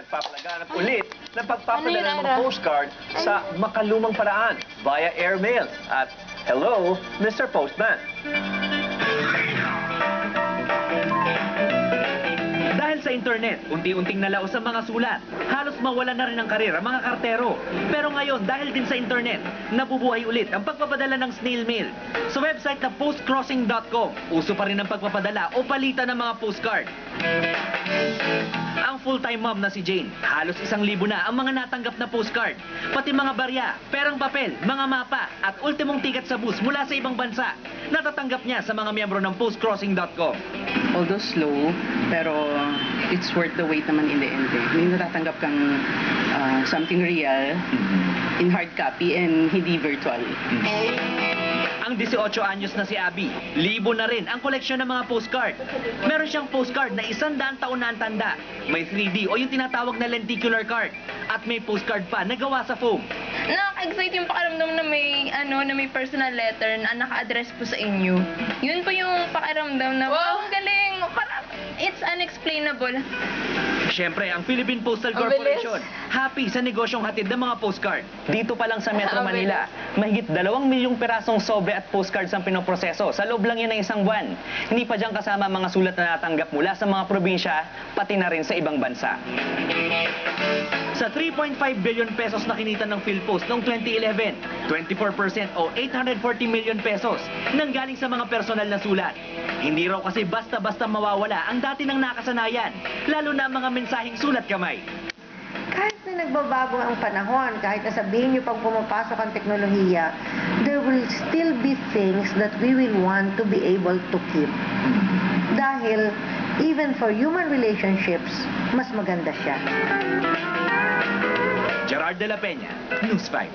nagpapalaganap ulit ng pagpapadala ng mga postcard sa makalumang paraan via airmail. At hello, Mr. Postman. Dahil sa internet, unti-unting nalaos ang mga sulat. Halos mawala na rin ang karir ang mga kartero. Pero ngayon, dahil din sa internet, nabubuhay ulit ang pagpapadala ng snail mail. Sa website na postcrossing.com, uso pa rin ang pagpapadala o palitan ng mga postcard. Ang full-time mom na si Jane, halos 1,000 na ang mga natanggap na postcard. Pati mga barya, perang papel, mga mapa, at ultimong ticket sa bus mula sa ibang bansa. Natatanggap niya sa mga miyembro ng postcrossing.com. Although slow, pero it's worth the wait naman in the end. May natatanggap kang something real in hard copy and hindi virtual. Ang 18 anyos na si Abby, libo na rin ang koleksyon ng mga postcard. Meron siyang postcard na 100 taon na ang tanda. May 3D o yung tinatawag na lenticular card. At may postcard pa na gawa sa foam. Nakaka-excite yung pakiramdam na may personal letter na naka-address po sa inyo. Yun po yung pakiramdam na, wow, ang galing! Parang, it's unexplainable. Siyempre, ang Philippine Postal Corporation, happy sa negosyong hatid ng mga postcard. Dito pa lang sa Metro Manila, mahigit 2 milyong pirasong sobre at postcards ang pinoproseso. Sa loob lang yan ng isang buwan. Hindi pa dyan kasama mga sulat na natanggap mula sa mga probinsya, pati na rin sa ibang bansa. Sa 3.5 billion pesos na kinita ng PhilPost noong 2011, 24% o 840 million pesos nanggaling sa mga personal na sulat. Hindi raw kasi basta-basta mawawala ang dati ng nakasanayan, lalo na ang mga mensaheng sulat kamay. Kahit na nagbabago ang panahon, kahit na sabihin niyo pag pumapasok ang teknolohiya, there will still be things that we will want to be able to keep. Dahil, even for human relationships, mas maganda siya. Gerard de la Peña, News 5.